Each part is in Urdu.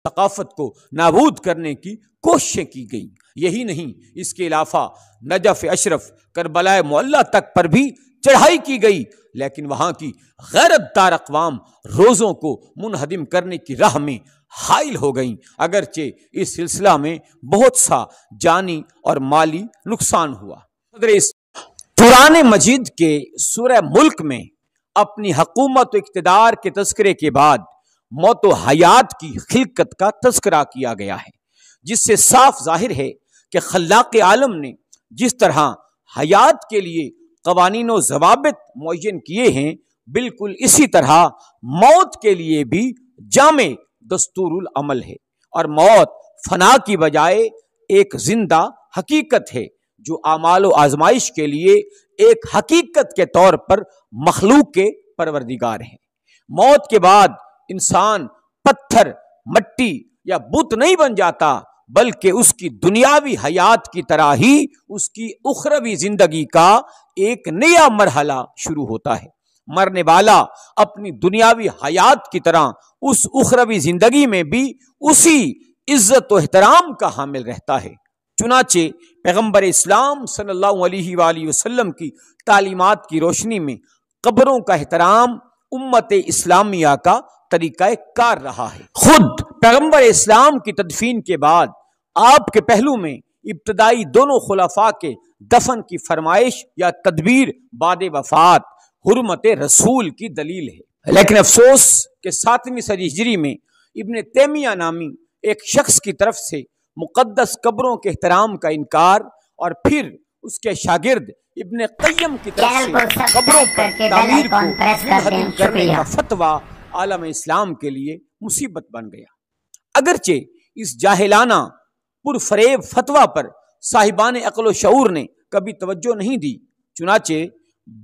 ثقافت کو نابود کرنے کی کوششیں کی گئیں۔ یہی نہیں، اس کے علاوہ نجف اشرف، کربلا معلیٰ تک پر بھی چڑھائی کی گئی، لیکن وہاں کی غیرت دار اقوام روزوں کو منہدم کرنے کی راہ میں حائل ہو گئیں، اگرچہ اس سلسلہ میں بہت سا جانی اور مالی نقصان ہوا۔ قرآن مجید کے سورہ ملک میں اپنی حکومت و اقتدار کے تذکرے کے بعد موت و حیات کی خلقت کا تذکرہ کیا گیا ہے، جس سے صاف ظاہر ہے کہ خلاق عالم نے جس طرح حیات کے لیے قوانین و ضوابط معین کیے ہیں، بالکل اسی طرح موت کے لیے بھی جامع دستور العمل ہے، اور موت فنا کی بجائے ایک زندہ حقیقت ہے جو اعمال و آزمائش کے لیے ایک حقیقت کے طور پر مخلوق کے پروردگار ہیں۔ موت کے بعد انسان پتھر، مٹی یا بت نہیں بن جاتا، بلکہ اس کی دنیاوی حیات کی طرح ہی اس کی اخروی زندگی کا ایک نیا مرحلہ شروع ہوتا ہے۔ مرنے والا اپنی دنیاوی حیات کی طرح اس اخروی زندگی میں بھی اسی عزت و احترام کا حامل رہتا ہے۔ چنانچہ پیغمبر اسلام صلی اللہ علیہ وآلہ وسلم کی تعلیمات کی روشنی میں قبروں کا احترام امت اسلامیہ کا طریقہ کار رہا ہے۔ خود پیغمبر اسلام کی تدفین کے بعد آپ کے پہلو میں ابتدائی دونوں خلفاء کے دفن کی فرمائش یا تدبیر بعد وفات حرمت رسول کی دلیل ہے، لیکن افسوس کہ 7ویں صدی ہجری میں ابن تیمیہ نامی ایک شخص کی طرف سے مقدس قبروں کے احترام کا انکار، اور پھر اس کے شاگرد ابن قیم کی طرف سے قبروں پر تعمیر کو منہدم کرنے کا فتویٰ عالم اسلام کے لیے مصیبت بن گیا۔ اگرچہ اس جاہلانہ پرفریب فتویٰ پر صاحبان عقل و شعور نے کبھی توجہ نہیں دی، چنانچہ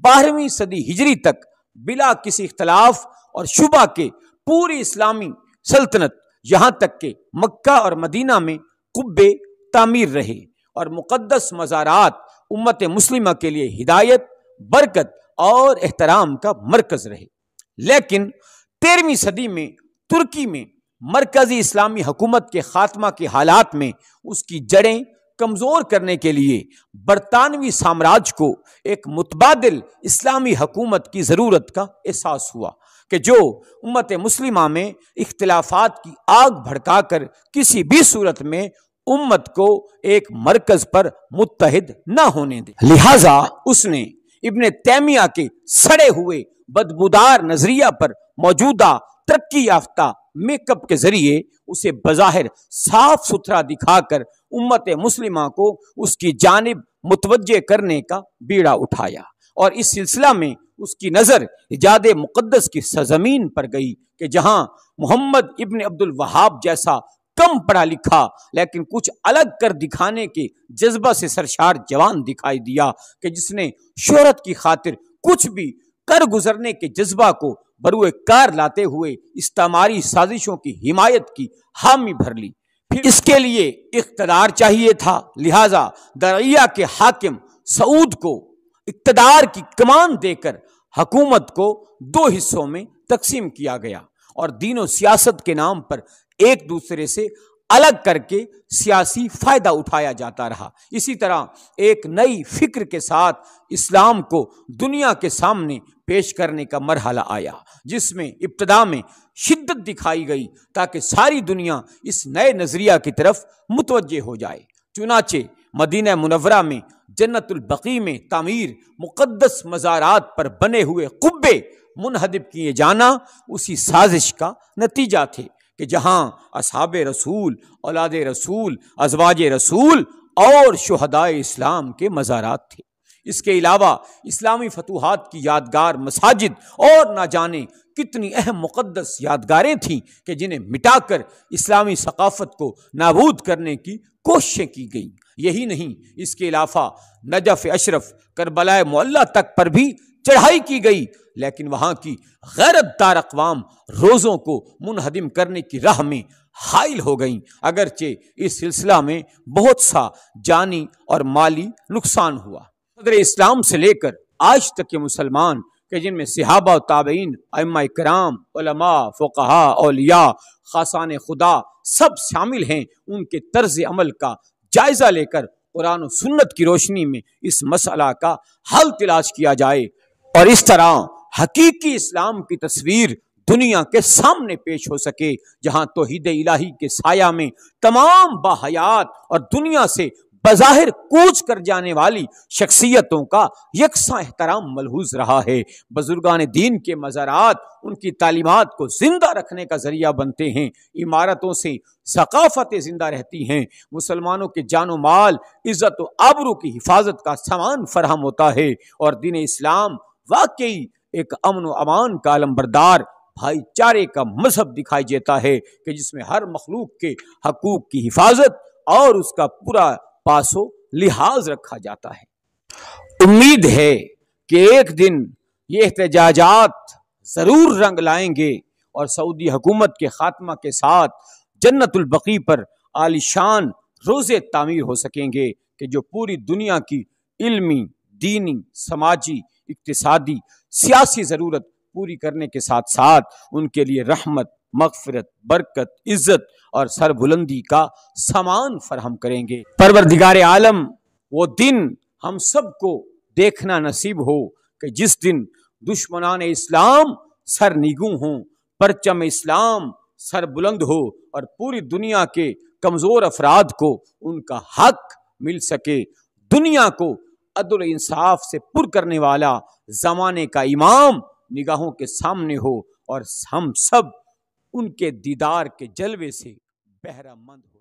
12ویں صدی ہجری تک بلا کسی اختلاف اور شبہ کے پوری اسلامی سلطنت، یہاں تک کہ مکہ اور مدینہ میں قبے تعمیر رہے اور مقدس مزارات امت مسلمہ کے لیے ہدایت، برکت اور احترام کا مرکز رہے۔ لیکن 13ویں صدی میں ترکی میں مرکزی اسلامی حکومت کے خاتمہ کے حالات میں اس کی جڑیں کمزور کرنے کے لیے برطانوی سامراج کو ایک متبادل اسلامی حکومت کی ضرورت کا احساس ہوا کہ جو امت مسلمہ میں اختلافات کی آگ بھڑکا کر کسی بھی صورت میں امت کو ایک مرکز پر متحد نہ ہونے دے۔ لہذا اس نے ابن تیمیہ کے سڑے ہوئے بدبودار نظریہ پر موجودہ ترقی یافتہ میک اپ کے ذریعے اسے بظاہر صاف ستھرا دکھا کر امت مسلمہ کو اس کی جانب متوجہ کرنے کا بیڑا اٹھایا، اور اس سلسلہ میں اس کی نظر ایجاد مقدس کی سرزمین پر گئی کہ جہاں محمد ابن عبد الوہاب جیسا کم پڑھا لکھا لیکن کچھ الگ کر دکھانے کے جذبہ سے سرشار جوان دکھائی دیا کہ جس نے شہرت کی خاطر کچھ بھی کر گزرنے کے جذبہ کو بروئے کار لاتے ہوئے استعماری سازشوں کی حمایت کی حامی بھر لی۔ پھر اس کے لیے اقتدار چاہیے تھا، لہذا درعیہ کے حاکم سعود کو اقتدار کی کمان دے کر حکومت کو 2 حصوں میں تقسیم کیا گیا، اور دین و سیاست کے نام پر ایک دوسرے سے الگ کر کے سیاسی فائدہ اٹھایا جاتا رہا۔ اسی طرح ایک نئی فکر کے ساتھ اسلام کو دنیا کے سامنے پیش کرنے کا مرحلہ آیا، جس میں ابتدا میں شدت دکھائی گئی تاکہ ساری دنیا اس نئے نظریہ کی طرف متوجہ ہو جائے۔ چنانچہ مدینہ منورہ میں جنت البقیع میں تعمیر مقدس مزارات پر بنے ہوئے قبے منہدم کیے جانا اسی سازش کا نتیجہ تھے کہ جہاں اصحاب رسول، اولاد رسول، ازواج رسول اور شہدائے اسلام کے مزارات تھے۔ اس کے علاوہ اسلامی فتوحات کی یادگار مساجد اور نہ جانے کتنی اہم مقدس یادگاریں تھیں کہ جنہیں مٹا کر اسلامی ثقافت کو نابود کرنے کی کوششیں کی گئیں۔ یہی نہیں، اس کے علاوہ نجف اشرف، کربلا معلیٰ تک پر بھی چڑھائی کی گئی، لیکن وہاں کی غیرت دار اقوام روزوں کو منہدم کرنے کی راہ میں حائل ہو گئیں، اگرچہ اس سلسلہ میں بہت سا جانی اور مالی نقصان ہوا۔ صدر اسلام سے لے کر آج تک کے مسلمان کہ جن میں صحابہ و تابعین، ائمہ کرام، علماء، فقہاء، اولیاء، خاصان خدا سب شامل ہیں، ان کے طرز عمل کا جائزہ لے کر قرآن و سنت کی روشنی میں اس مسئلہ کا حل تلاش کیا جائے، اور اس طرح حقیقی اسلام کی تصویر دنیا کے سامنے پیش ہو سکے، جہاں توحید الہی کے سایہ میں تمام باحیات اور دنیا سے بظاہر کوچ کر جانے والی شخصیتوں کا یکساں احترام ملحوظ رہا ہے۔ بزرگان دین کے مزارات ان کی تعلیمات کو زندہ رکھنے کا ذریعہ بنتے ہیں، عمارتوں سے ثقافتیں زندہ رہتی ہیں، مسلمانوں کے جان و مال، عزت و آبرو کی حفاظت کا سامان فراہم ہوتا ہے، اور دین اسلام واقعی ایک امن و امان کا علمبردار، بھائی چارے کا مذہب دکھائی دیتا ہے کہ جس میں ہر مخلوق کے حقوق کی حفاظت اور اس کا پورا پاس و لحاظ رکھا جاتا ہے۔ امید ہے کہ ایک دن یہ احتجاجات ضرور رنگ لائیں گے اور سعودی حکومت کے خاتمہ کے ساتھ جنت البقیع پر عالی شان روزے تعمیر ہو سکیں گے کہ جو پوری دنیا کی علمی، دینی، سماجی، اقتصادی، سیاسی ضرورت پوری کرنے کے ساتھ ساتھ ان کے لیے رحمت، مغفرت، برکت، عزت اور سربلندی کا سامان فراہم کریں گے۔ پروردگار عالم وہ دن ہم سب کو دیکھنا نصیب ہو کہ جس دن دشمنان اسلام سر نیگوں ہوں، پرچم اسلام سر بلند ہو، اور پوری دنیا کے کمزور افراد کو ان کا حق مل سکے، دنیا کو عدل و انصاف سے پر کرنے والا زمانے کا امام نگاہوں کے سامنے ہو، اور ہم سب ان کے دیدار کے جلوے سے بہرہ مند ہو۔